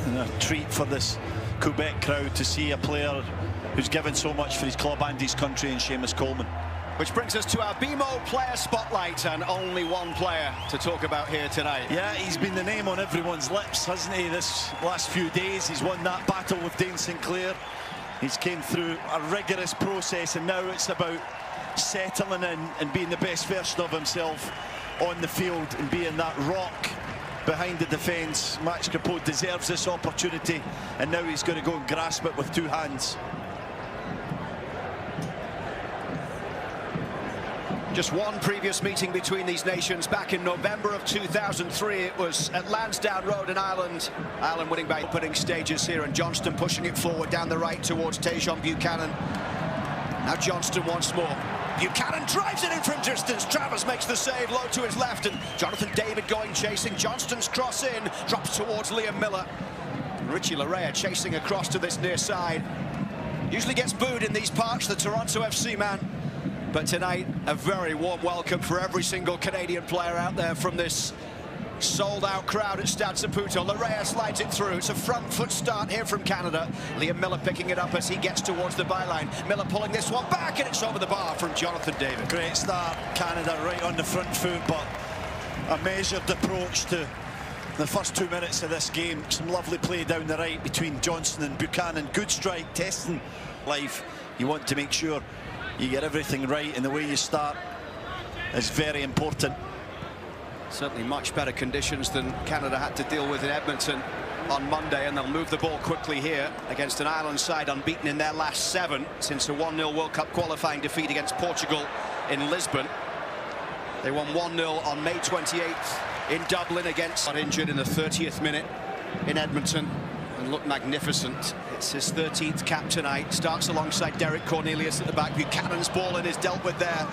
And a treat for this Quebec crowd to see a player who's given so much for his club and his country in Seamus Coleman. Which brings us to our BMO player spotlight, and only one player to talk about here tonight. Yeah, he's been the name on everyone's lips, hasn't he, this last few days. He's won that battle with Dane Sinclair. He's came through a rigorous process, and now it's about settling in and being the best version of himself on the field and being that rock behind the defence. Max Crepeau deserves this opportunity, and now he's going to go and grasp it with two hands. Just one previous meeting between these nations back in November of 2003. It was at Lansdowne Road in Ireland. Ireland winning by opening stages here, and Johnston pushing it forward down the right towards Tajon Buchanan. Now Johnston once more. Buchanan drives it in from distance. Travers makes the save, low to his left, and Jonathan David going chasing. Johnston's cross in, drops towards Liam Miller. And Richie Larea chasing across to this near side. Usually gets booed in these parts, the Toronto FC man. But tonight, a very warm welcome for every single Canadian player out there from this sold-out crowd at Stade Saputo. Larea slides it through. It's a front foot start here from Canada. Liam Miller picking it up as he gets towards the byline. Miller pulling this one back, and it's over the bar from Jonathan David. Great start, Canada right on the front foot, but a measured approach to the first 2 minutes of this game. Some lovely play down the right between Johnston and Buchanan. Good strike, testing life. You want to make sure you get everything right, and the way you start is very important. Certainly much better conditions than Canada had to deal with in Edmonton on Monday, and they'll move the ball quickly here against an Ireland side unbeaten in their last 7 since a 1-0 World Cup qualifying defeat against Portugal in Lisbon. They won 1-0 on May 28th in Dublin against... Got injured in the 30th minute in Edmonton and looked magnificent. It's his 13th cap tonight. Starts alongside Derek Cornelius at the back. Buchanan's ball and is dealt with there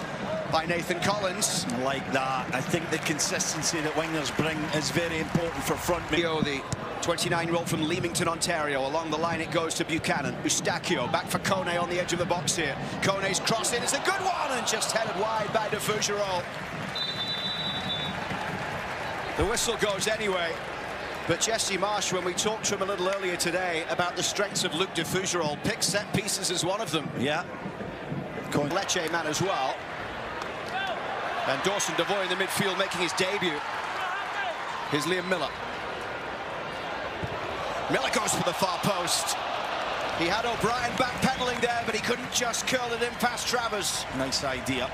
by Nathan Collins. Like that. I think the consistency that wingers bring is very important for front. The 29-year-old from Leamington, Ontario. Along the line it goes to Buchanan. Eustachio back for Kone on the edge of the box here. Kone's cross in is a good one, and just headed wide by de Fougerolles. The whistle goes anyway. But Jesse Marsh, when we talked to him a little earlier today about the strengths of Luc de Fougerolles, picks set pieces as one of them. Yeah. Lecce man as well. And Dawson Devoy in the midfield making his debut. Here's Liam Miller. Miller goes for the far post. He had O'Brien backpedaling there, but he couldn't just curl it in past Travers. Nice idea.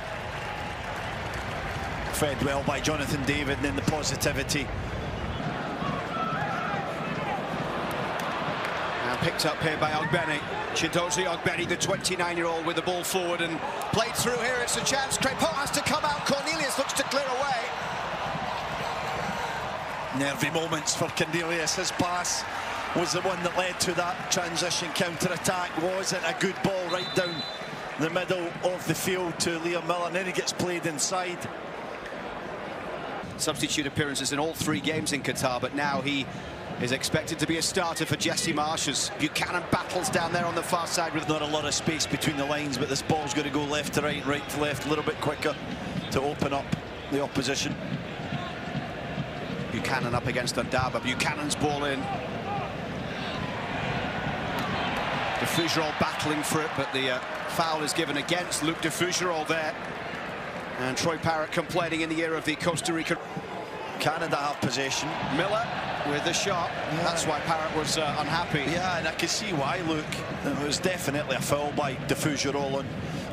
Fed well by Jonathan David, and then the positivity. Picked up here by Ogbene. Chiedozie Ogbene, the 29-year-old, with the ball forward and played through here. It's a chance. Crepeau has to come out. Cornelius looks to clear away. Nervy moments for Cornelius. His pass was the one that led to that transition counter-attack. Wasn't a good ball right down the middle of the field to Liam Miller, and then he gets played inside. Substitute appearances in all 3 games in Qatar, but now he is expected to be a starter for Jesse Marsh as Buchanan battles down there on the far side with not a lot of space between the lines, but this ball's going to go left to right, right to left, a little bit quicker to open up the opposition. Buchanan up against Undaba. Buchanan's ball in. De Fougerolles battling for it, but the foul is given against Luc de Fougerolles there. And Troy Parrott complaining in the ear of the Costa Rica. Canada have possession. Miller with the shot. Yeah. That's why Parrott was unhappy. Yeah, and I can see why, Luke. It was definitely a foul by de Fougerolles on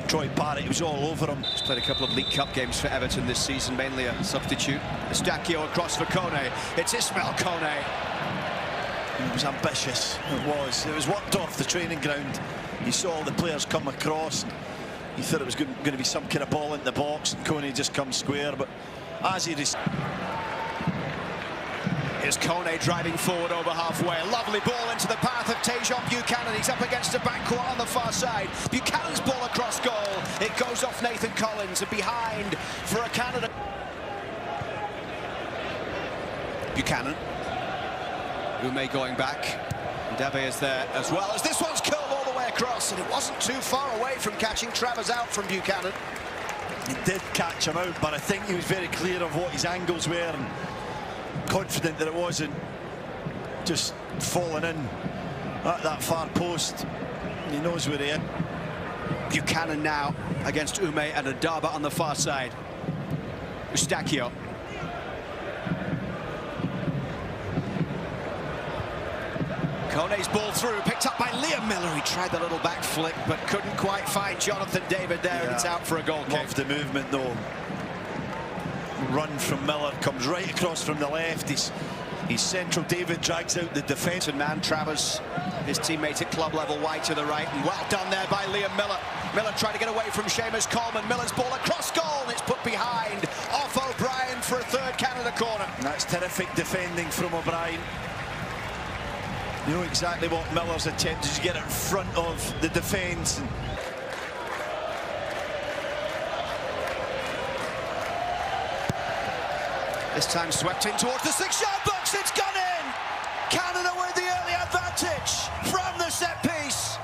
Troy Parrott. He was all over him. He's played a couple of League Cup games for Everton this season, mainly a substitute. Eustachio across for Kone. It's Ismail Kone. It was ambitious. It was. It was worked off the training ground. He saw all the players come across. He thought it was going to be some kind of ball into the box, and Kone just comes square. But as he... Here's Kone driving forward over halfway. A lovely ball into the path of Tajon Buchanan. He's up against a backcourt on the far side. Buchanan's ball across goal. It goes off Nathan Collins, and behind for a Canada. Buchanan. Ume going back. Dave is there as well as this one's curled all the way across, and it wasn't too far away from catching Travers out from Buchanan. He did catch him out, but I think he was very clear of what his angles were and confident that it wasn't just falling in at that far post. He knows where he is. Buchanan now against Ume and Adaba on the far side. Eustachio. Kone's ball through, picked up by Liam Miller. He tried the little back flick, but couldn't quite find Jonathan David there, and it's out for a goal kick. Love the movement, though. Run from Miller, comes right across from the left. He's central. David drags out the defence. And man, Travers, his teammate at club level, wide to the right, and well done there by Liam Miller. Miller trying to get away from Seamus Coleman. Miller's ball across goal, and it's put behind off O'Brien for a third Canada corner. And that's terrific defending from O'Brien. You know exactly what Miller's attempt is to get in front of the defence. This time swept in towards the 6-yard box. It's gone in. Canada with the early advantage from the set piece.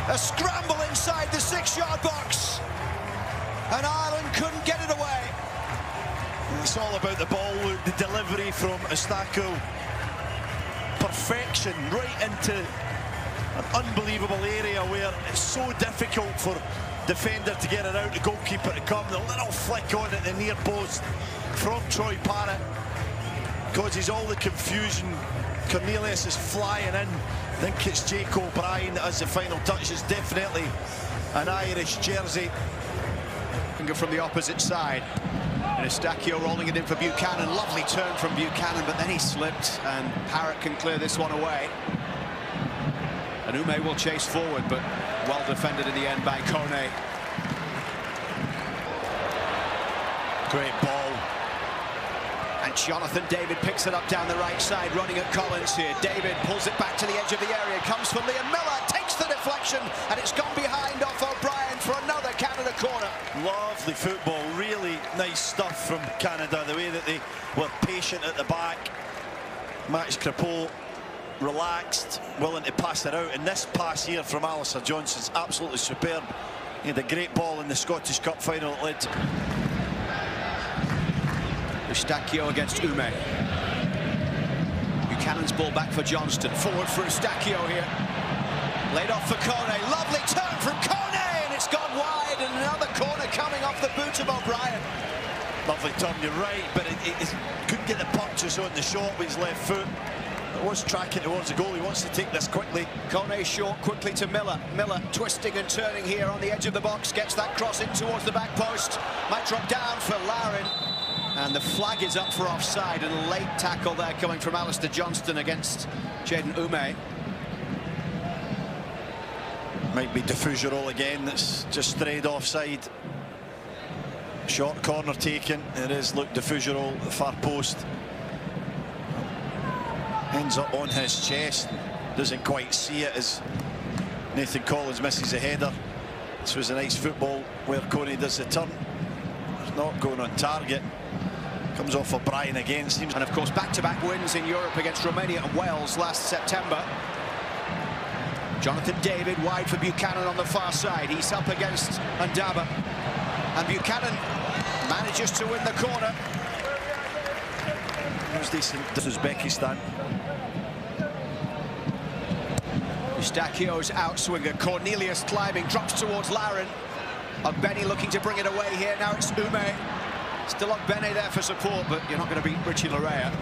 A scramble inside the 6-yard box, and Ireland couldn't get it away. It's all about the ball, the delivery from Eustachio. Perfection right into an unbelievable area where it's so difficult for defender to get it out, the goalkeeper to come. The little flick on at the near post from Troy Parrott causes all the confusion. Cornelius is flying in. I think it's Jake O'Brien that has the final touch. It's definitely an Irish jersey. Finger from the opposite side. And Eustachio rolling it in for Buchanan. Lovely turn from Buchanan, but then he slipped, and Parrott can clear this one away. And Ume will chase forward, but well defended in the end by Kone. Great ball. And Jonathan David picks it up down the right side, running at Collins here. David pulls it back to the edge of the area, comes for Liam Miller, takes the deflection, and it's gone behind off O'Brien for another Canada corner. Lovely football, really nice stuff from Canada, the way that they were patient at the back. Max Crepeau relaxed, willing to pass it out, and this pass here from Alistair Johnson's absolutely superb. He had a great ball in the Scottish Cup final that led to Eustachio against Ume. Buchanan's ball back for Johnston. Forward for Eustachio here. Laid off for Kone. Lovely turn from Kone, and it's gone wide, and another corner coming off the boot of O'Brien. lovely turn, you're right, but it couldn't get the punches on the shot with his left foot. It was tracking towards the goal. He wants to take this quickly. Kone short quickly to Miller. Miller twisting and turning here on the edge of the box. Gets that cross in towards the back post. Might drop down for Larin. And the flag is up for offside, and a late tackle there coming from Alistair Johnston against Jaden Ume. Might be Defugero again, that's just strayed offside. Short corner taken. It is Luke Defugero, the far post. Ends up on his chest. Doesn't quite see it as Nathan Collins misses a header. This was a nice football where Coney does the turn. It's not going on target. Comes off O'Brien again. Seems. And of course, back-to-back wins in Europe against Romania and Wales last September. Jonathan David wide for Buchanan on the far side. He's up against Ndaba. And Buchanan manages to win the corner. It was decent. This is Uzbekistan. Eustachio's outswinger. Cornelius climbing, drops towards Larin. Ogbene looking to bring it away here. Now it's Ume. Still Ogbene there for support, but you're not going to beat Richie Larea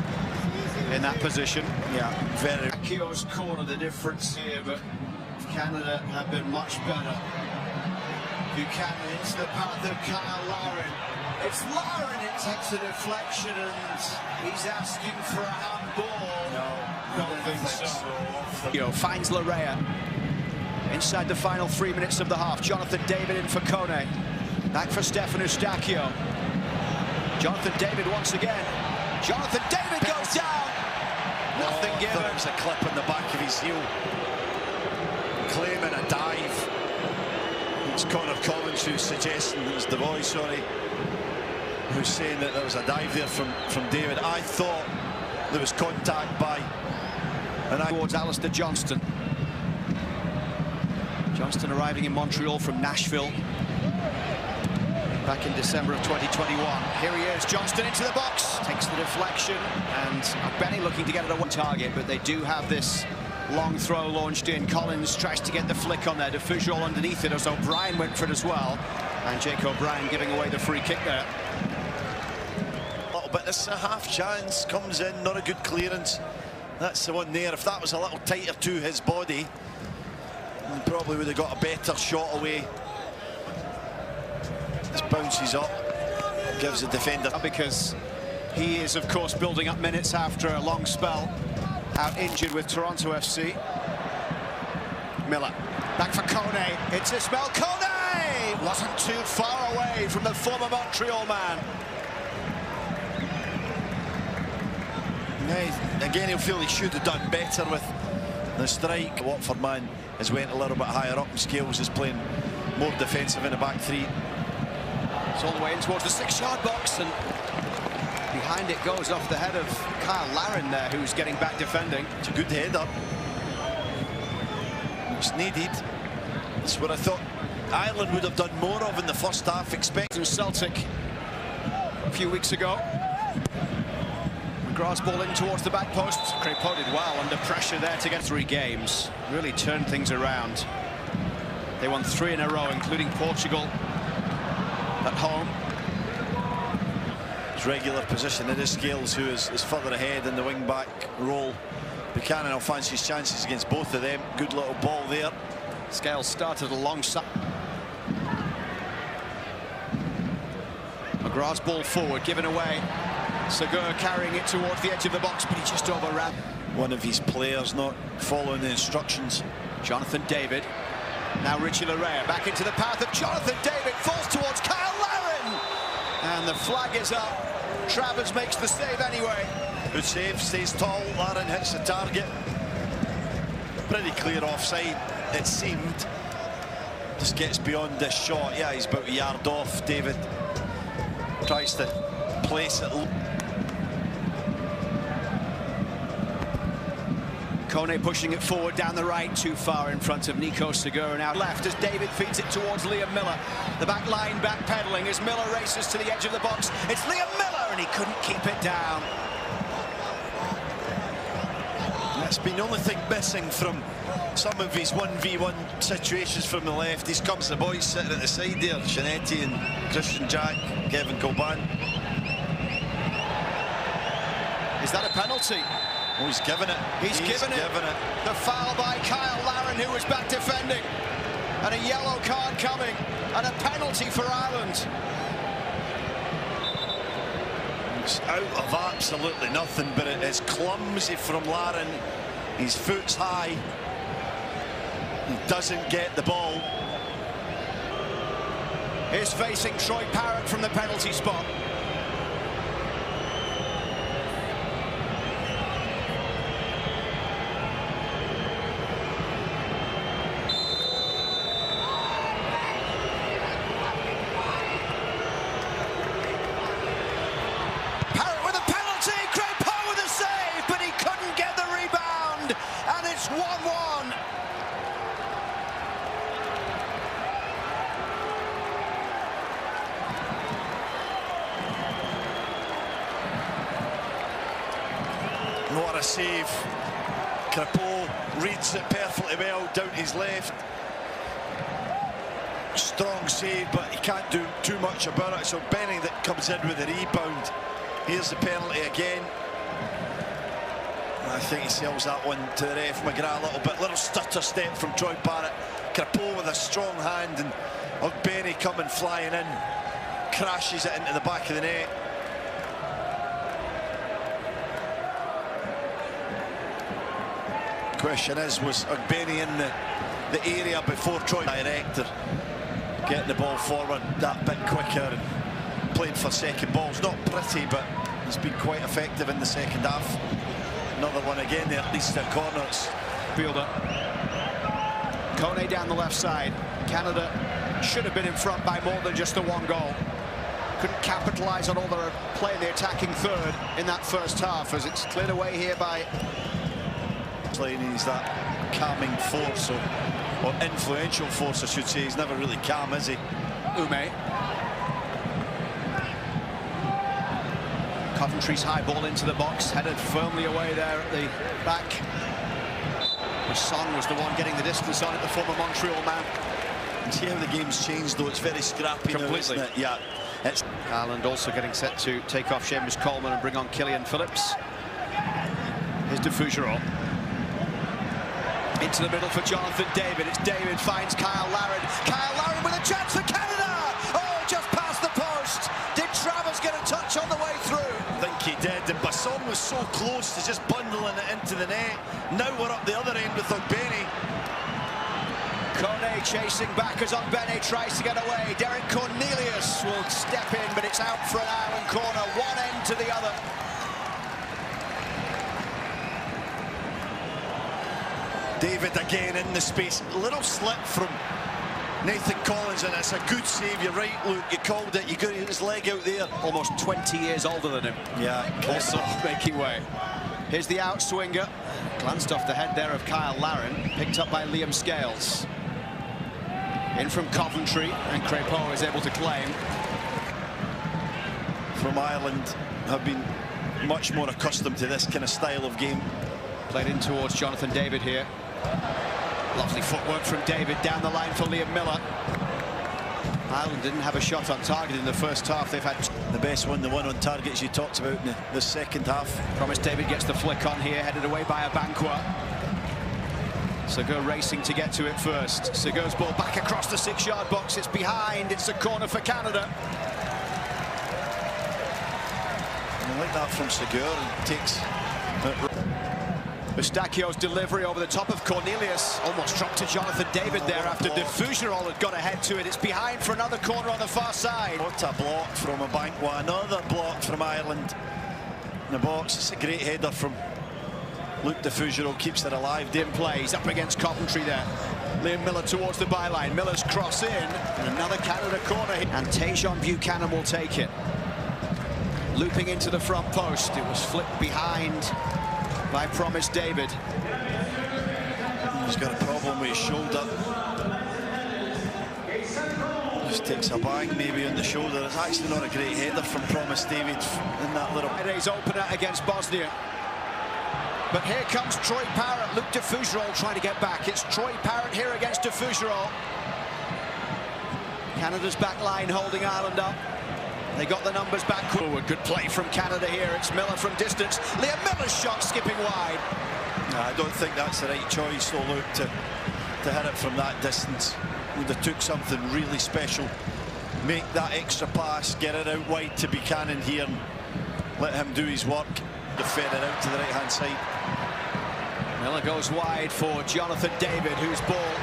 in that position. Yeah, very. Eustachio's corner, the difference here, but Canada have been much better. Buchanan into the path of Kyle Larin. It's Larin, it takes a deflection, and he's asking for a handball. No, don't think so. Finds Larea inside the final 3 minutes of the half. Jonathan David in for Kone. Back for Stefan Eustachio. Jonathan David once again. Jonathan David goes down. Nothing given. There's a clip in the back of his heel. Claiming a dive. It's Connor Collins who's suggesting, it was the boy, sorry, who's saying that there was a dive there from David. I thought there was contact by. And towards Alistair Johnston. Johnston arriving in Montreal from Nashville. back in December of 2021. Here he is, Johnston into the box, takes the deflection, and Ogbene looking to get it at one target, but they do have this long throw launched in. Collins tries to get the flick on there, Defugel underneath it as O'Brien went for it as well, and Jake O'Brien giving away the free kick there. But this is a half chance, comes in, not a good clearance. That's the one there. If that was a little tighter to his body, he probably would have got a better shot away. This bounces up, gives the defender. Because he is, of course, building up minutes after a long spell out injured with Toronto FC. Miller, back for Kone. It's Ismail Kone! Wasn't too far away from the former Montreal man. Yeah, again, he'll feel he should have done better with the strike. Watford man has went a little bit higher up in scales, is playing more defensive in the back three. It's all the way in towards the 6-yard box, and behind it goes off the head of Kyle Larin there, who's getting back defending. It's a good header. It's needed. That's what I thought Ireland would have done more of in the first half. Expecting Celtic a few weeks ago. McGrath's ball in towards the back post. Crépeau did well under pressure there to get 3 games. Really turned things around. They won 3 in a row, including Portugal at home. His regular position, it is Scales who is further ahead in the wing-back role. Buchanan will fancy his chances against both of them. Good little ball there. Scales started alongside. McGrath's ball forward, given away. Segur carrying it towards the edge of the box, but he just overran. One of his players not following the instructions. Jonathan David. Now Richie Larea back into the path of Jonathan David. Falls towards Kyle Larin. And the flag is up. Travers makes the save anyway. Good save, stays tall. Larin hits the target. Pretty clear offside, it seemed. Just gets beyond this shot. Yeah, he's about a yard off. David tries to place it. Kone pushing it forward down the right, too far in front of Nico Segur. Now left as David feeds it towards Liam Miller. The back line backpedaling as Miller races to the edge of the box. It's Liam Miller, and he couldn't keep it down. That's been the only thing missing from some of his 1v1 situations from the left. He's comes the boys sitting at the side there, Shanetti and Christian Jack, Kevin Coban. Is that a penalty? Oh, he's given it. He's given it. The foul by Kyle Larin, who was back defending. And a yellow card coming. And a penalty for Ireland. It's out of absolutely nothing, but it is clumsy from Larin. His foot's high. He doesn't get the ball. He's facing Troy Parrott from the penalty spot. What a save. Crépeau reads it perfectly well down his left. Strong save, but he can't do too much about it. So Benning that comes in with the rebound. Here's the penalty again. I think he sells that one to the ref. McGrath a little bit. Little stutter step from Troy Parrott. Crépeau with a strong hand, and Ogbene coming flying in. Crashes it into the back of the net. Question is, was Ogbene in the area before Troy? Director getting the ball forward that bit quicker and playing for second balls. Not pretty, but he's been quite effective in the second half. Another one again there, at least at corners. Fielder. Kone down the left side. Canada should have been in front by more than just the 1 goal. Couldn't capitalise on all their play in the attacking third in that first half, as it's cleared away here by... He's that calming force, or influential force, I should say. He's never really calm, is he? Ume. Coventry's high ball into the box, headed firmly away there at the back. Son was the one getting the distance on it, the former Montreal man. And see how the game's changed, though. It's very scrappy now, isn't it? Yeah. Ireland also getting set to take off Seamus Coleman and bring on Killian Phillips. Here's de Fougerolles. Into the middle for Jonathan David. It's David finds Kyle Larin. Kyle Larin with a chance for Canada! Oh, just past the post! Did Travers get a touch on the way through? I think he did, and Basson was so close to just bundling it into the net. Now we're up the other end with Ogbene. Kone chasing back as Ogbene tries to get away. Derek Cornelius will step in, but it's out for an Ireland corner, one end to the other. David again in the space. A little slip from Nathan Collins, and it's a good save. You're right, Luke, you called it. You got his leg out there. Almost 20 years older than him. Yeah. Also making way. Here's the outswinger. Glanced off the head there of Kyle Larin. Picked up by Liam Scales. In from Coventry, and Crépeau is able to claim. From Ireland, have been much more accustomed to this kind of style of game. Played in towards Jonathan David here. Lovely footwork from David down the line for Liam Miller. Ireland didn't have a shot on target in the first half. They've had the best one, the one on targets you talked about in the second half. Promise David gets the flick on here, headed away by Abankwah. Segur racing to get to it first. Segur's ball back across the 6-yard box. It's behind. It's a corner for Canada. I like that from Segur, and takes Eustachio's delivery over the top of Cornelius. Almost dropped to Jonathan David there after de Fougerolles had got ahead to it. It's behind for another corner on the far side. What a block from Abankwah. Another block from Ireland in the box. It's a great header from Luke de Fougerolles, keeps it alive. In play, he's up against Coventry there. Liam Miller towards the byline. Miller's cross in, and another Canada corner. And Tajon Buchanan will take it. Looping into the front post. It was flipped behind by Promise David. He's got a problem with his shoulder. Just takes a bang maybe on the shoulder. It's actually not a great header from Promise David in that little... Friday's opener against Bosnia. But here comes Troy Parrott. Luke de Fougerolles trying to get back. It's Troy Parrott here against de Fougerolles. Canada's back line holding Ireland up. They got the numbers back. A good play from Canada here. It's Miller from distance. Liam Miller's shot skipping wide. No, I don't think that's the right choice, though, Luke, to hit it from that distance. Would have took something really special. Make that extra pass, get it out wide to Buchanan here, and let him do his work. To fed it out to the right-hand side. Miller goes wide for Jonathan David, whose ball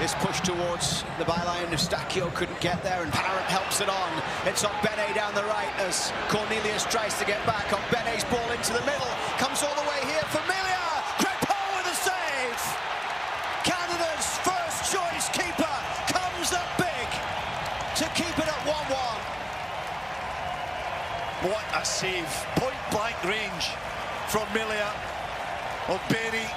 is pushed towards the byline. Eustachio couldn't get there, and Parrott helps it on. It's Ogbene down the right as Cornelius tries to get back. Ogbene's ball into the middle. Comes all the way here for Milia. Crépeau with a save. Canada's first choice keeper comes up big to keep it at 1-1. What a save. Point-blank range from Milia. Ogbene